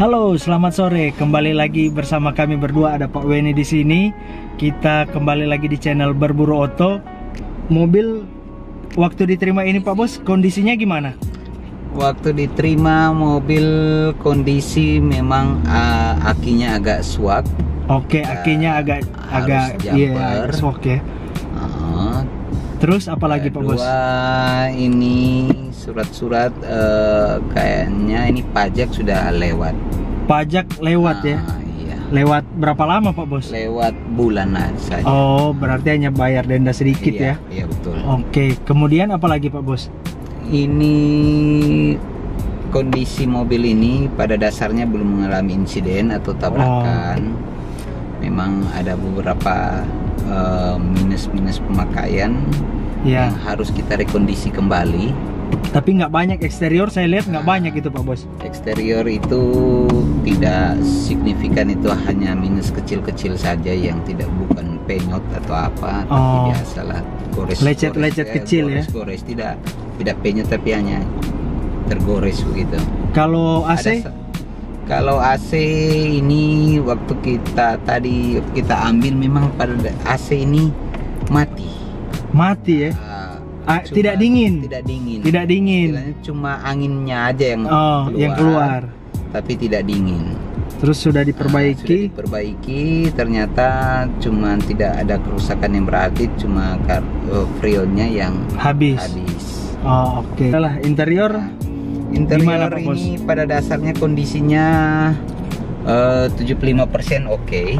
Halo, selamat sore. Kembali lagi bersama kami berdua, ada Pak Weni di sini. Kita kembali lagi di channel Berburu Oto. Mobil waktu diterima ini Pak Bos, kondisinya gimana? Waktu diterima mobil kondisi memang akinya agak swak. Oke, akinya agak swak ya. Terus apalagi Pak Bos? Ini surat-surat kayaknya ini pajak sudah lewat. Pajak lewat ya? Iya. Lewat berapa lama Pak Bos? Lewat bulanan saja. Oh, berarti hanya bayar denda sedikit ya? Iya betul. Oke, kemudian apalagi Pak Bos? Ini kondisi mobil ini pada dasarnya belum mengalami insiden atau tabrakan. Memang ada beberapa minus-minus pemakaian yang harus kita rekondisi kembali. Tapi nggak banyak eksterior, saya lihat nggak banyak itu Pak Bos. Eksterior itu tidak signifikan, itu hanya minus kecil-kecil saja yang bukan penyot atau apa, tapi biasalah gores, lecet-lecet kecil ya. Gores tidak penyot tapi hanya tergores begitu. Kalau AC? Kalau AC ini waktu kita ambil memang pada AC ini mati ya. Tidak dingin. Istilahnya cuma anginnya aja yang keluar, tapi tidak dingin. Terus sudah diperbaiki. Ternyata cuma tidak ada kerusakan yang berarti, cuma freonnya yang habis. Oh, oke. Lah interior gimana, ini pada dasarnya kondisinya 75% oke.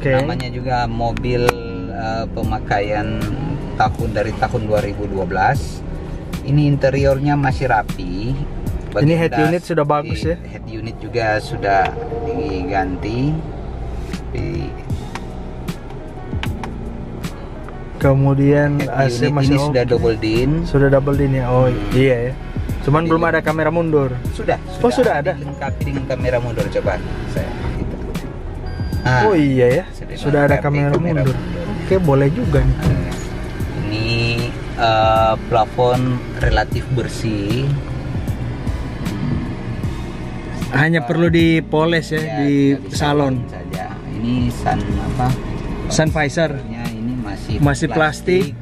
Namanya juga mobil pemakaian dari tahun 2012. Ini interiornya masih rapi. Ini head unit sudah bagus ya. Head unit juga sudah diganti. Kemudian AC masih ini sudah double din. Sudah double din ya. Oh iya ya. Cuman belum ada kamera mundur. Sudah ada. Dilengkapi dengan kamera mundur, coba saya gitu. Oh iya ya. Sudah ada kamera mundur. Oke, boleh juga nih. Ini plafon relatif bersih. Hanya perlu dipoles ya, di salon saja. Ini sun visor. Ini masih plastik.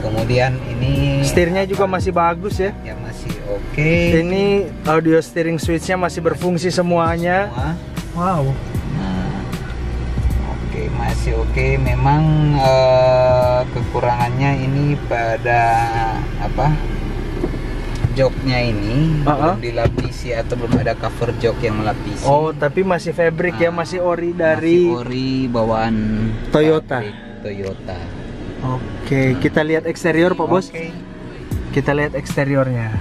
Kemudian ini setirnya juga masih bagus ya. Ya masih oke. Ini audio steering switchnya masih berfungsi semuanya. Wow. Masih oke. Memang kekurangannya ini pada joknya ini belum dilapisi atau belum ada cover jok yang melapisi. Oh, tapi masih fabric ya, masih ori dari bawaan Toyota. Oke, kita lihat eksterior Pak Bos. Kita lihat eksteriornya.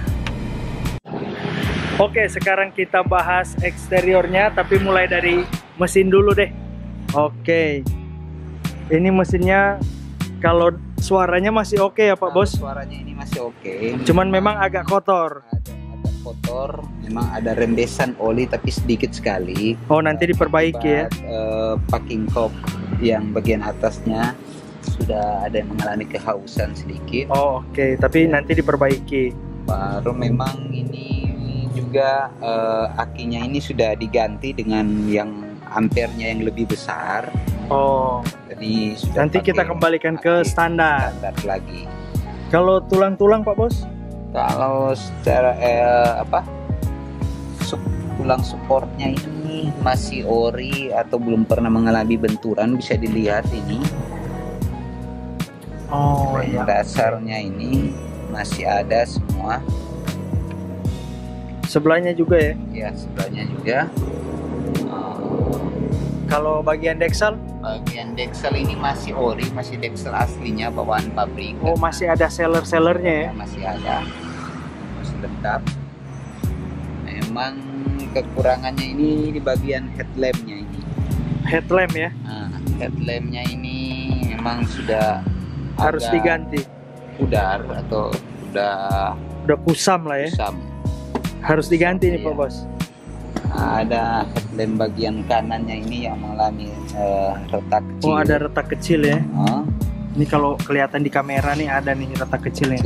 Oke, sekarang kita bahas eksteriornya, tapi mulai dari mesin dulu deh. Oke, ini mesinnya kalau suaranya masih oke ya Pak Bos? Suaranya ini masih oke. Cuman memang agak kotor. Agak kotor, memang ada rembesan oli tapi sedikit sekali. Oh, nanti diperbaiki ya? Packing cock yang bagian atasnya sudah ada yang mengalami kehausan sedikit. Oh oke, tapi nanti diperbaiki. Baru memang ini juga akinya ini sudah diganti dengan yang ampernya yang lebih besar. Oh, jadi nanti kita kembalikan ke standar lagi. Kalau tulang-tulang Pak Bos? Kalau secara tulang supportnya ini masih ori atau belum pernah mengalami benturan, bisa dilihat ini. Oh iya. Dasarnya ini masih ada semua. Sebelahnya juga ya? Ya, sebelahnya juga. Kalau bagian deksel? Bagian deksel ini masih ori, masih deksel aslinya bawaan pabrik. Oh, masih ada seller-sellernya ya? Masih ada, masih lengkap. Memang kekurangannya ini di bagian headlampnya ini. Headlamp ya? Headlampnya ini memang sudah harus diganti. Pudar atau udah kusam lah ya? Kusam. Harus diganti nih Pak Bos. Ada headlamp bagian kanannya ini yang mengalami retak kecil. Oh, ada retak kecil ya? Ini kalau kelihatan di kamera nih ada nih retak kecilnya.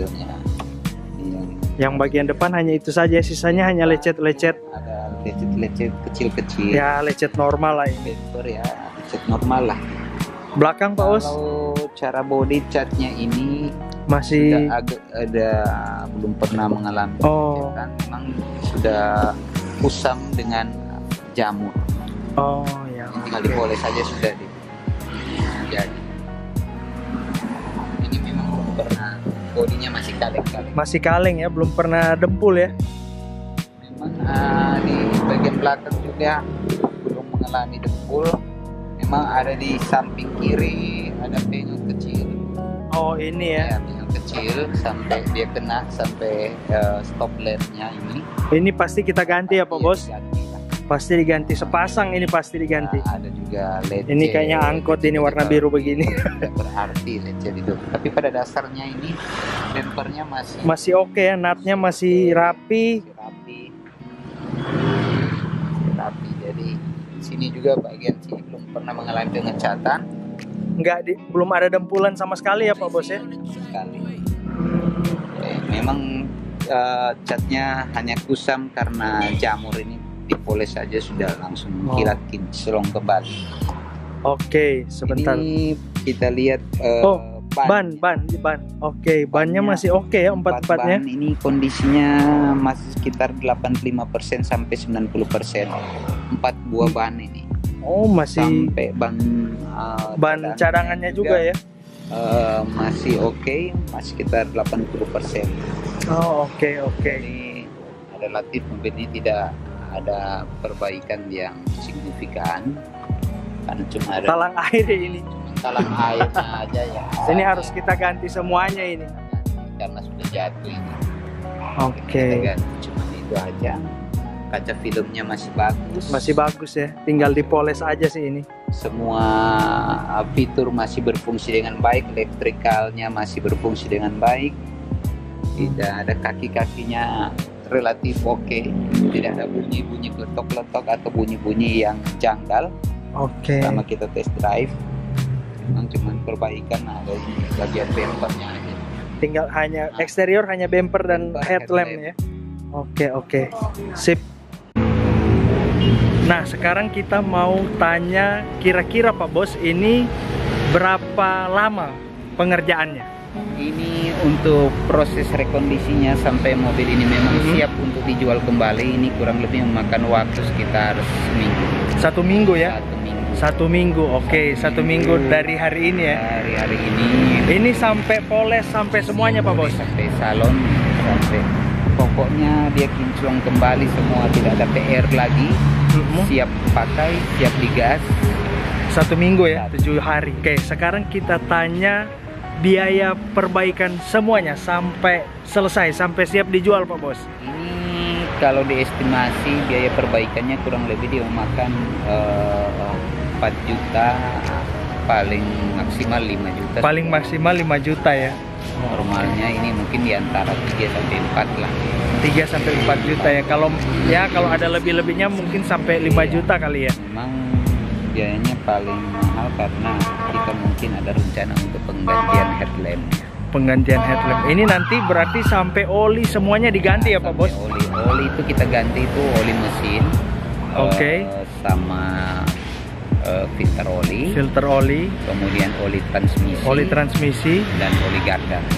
Ini yang Yang bagian depan hanya itu saja, sisanya hanya lecet-lecet. Ada lecet-lecet kecil-kecil. Ya, lecet normal lah ini. Bumper ya, lecet normal lah. Belakang Pak Bos? Kalau cara body catnya ini masih belum pernah mengalami kan, memang sudah kusam dengan jamur. Oh ya. Tinggal dipoles saja sudah jadi. Ini memang belum pernah, bodinya masih kaleng-kaleng. Masih kaleng ya, belum pernah dempul ya. Memang di bagian belakang juga belum mengalami dempul. Memang ada di samping kiri ada penyok kecil. Oh ini ya. Penyok kecil sampai dia kena sampai stop lamp-nya ini. Ini pasti kita ganti ya Pak Bos? Diganti lah. Pasti diganti, sepasang ini pasti diganti. Nah, ada juga lecet. Ini kayaknya angkot ini warna biru begini. Berarti lecet itu. Tapi pada dasarnya ini bumpernya masih oke ya, natnya masih rapi. Rapi. Jadi sini juga bagian sini belum pernah mengalami pengecatan. Belum ada dempulan sama sekali ya Pak Bos ya? Sekali. Memang catnya hanya kusam karena jamur ini dipoles saja sudah langsung kilat kinclong kembali. Oke, sebentar. Ini kita lihat ban. Oke, bannya masih oke ya, empat-empatnya. Ini kondisinya masih sekitar 85% sampai 90%. 4 buah ban ini. Oh, masih sampai ban cadangannya juga ya. Masih oke, masih sekitar 80%. Oh, oke. Ini relatif mobil ini tidak ada perbaikan yang signifikan. Karena cuma ada talang air ini. Talang airnya aja ya. Ini harus kita ganti semuanya ini. Karena sudah jatuh ini. Oke. Cuma itu aja. Kaca filmnya masih bagus. Masih bagus ya. Tinggal dipoles aja sih ini. Semua fitur masih berfungsi dengan baik. Elektrikalnya masih berfungsi dengan baik. Tidak ada kaki-kakinya relatif oke. Tidak ada bunyi-bunyi kletok-kletok atau bunyi-bunyi yang janggal. Oke. Selama kita test drive. Memang cuma perbaikan ada ini bagian bumpernya aja. Tinggal hanya eksterior, hanya bumper dan headlamp ya. Oke. Sip. Nah, sekarang kita mau tanya kira-kira Pak Bos ini berapa lama pengerjaannya? Ini untuk proses rekondisinya sampai mobil ini memang siap untuk dijual kembali. Ini kurang lebih memakan waktu sekitar seminggu. 1 minggu ya? 1 minggu, oke. 1 minggu dari hari ini ya? Dari hari ini. Ini sampai poles, sampai semuanya Pak Bos? Sampai salon, sampai pokoknya dia kinclong kembali semua, tidak ada PR lagi. Siap pakai, siap digas. 1 minggu ya? 7 hari. Oke, sekarang kita tanya biaya perbaikan semuanya sampai selesai, sampai siap dijual Pak Bos. Ini kalau diestimasi biaya perbaikannya kurang lebih dia memakan 4 juta, paling maksimal 5 juta. Paling maksimal 5 juta ya. Normalnya ini mungkin di antara 3 sampai 4 lah. 3 sampai 4 juta ya. Kalau ada lebih-lebihnya mungkin sampai 5 juta kali ya. Memang biayanya paling mahal karena kita mungkin ada rencana untuk penggantian headlamp. Penggantian headlamp. Ini nanti berarti sampai oli semuanya diganti ya Pak Bos? Oli itu kita ganti itu oli mesin. Oke. Sama filter oli. Kemudian oli transmisi. Dan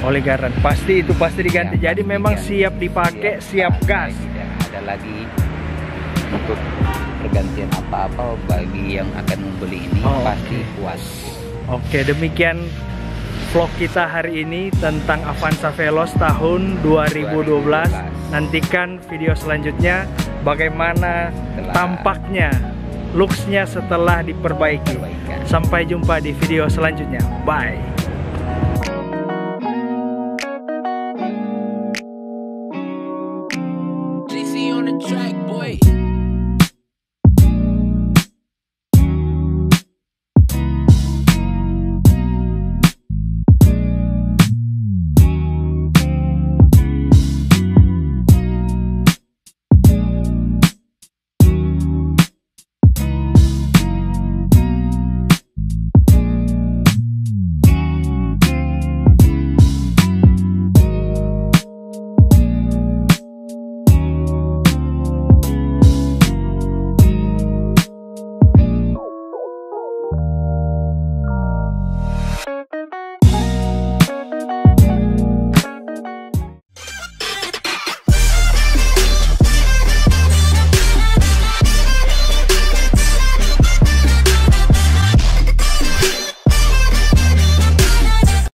oli gardan. Pasti diganti. Ya, jadi memang siap dipakai, siap gas. Tidak ada lagi untuk pergantian apa-apa bagi yang akan membeli ini. Pasti puas. Oke, demikian vlog kita hari ini tentang Avanza Veloz tahun 2012. Nantikan video selanjutnya bagaimana tampaknya, looksnya setelah diperbaiki. Sampai jumpa di video selanjutnya. Bye.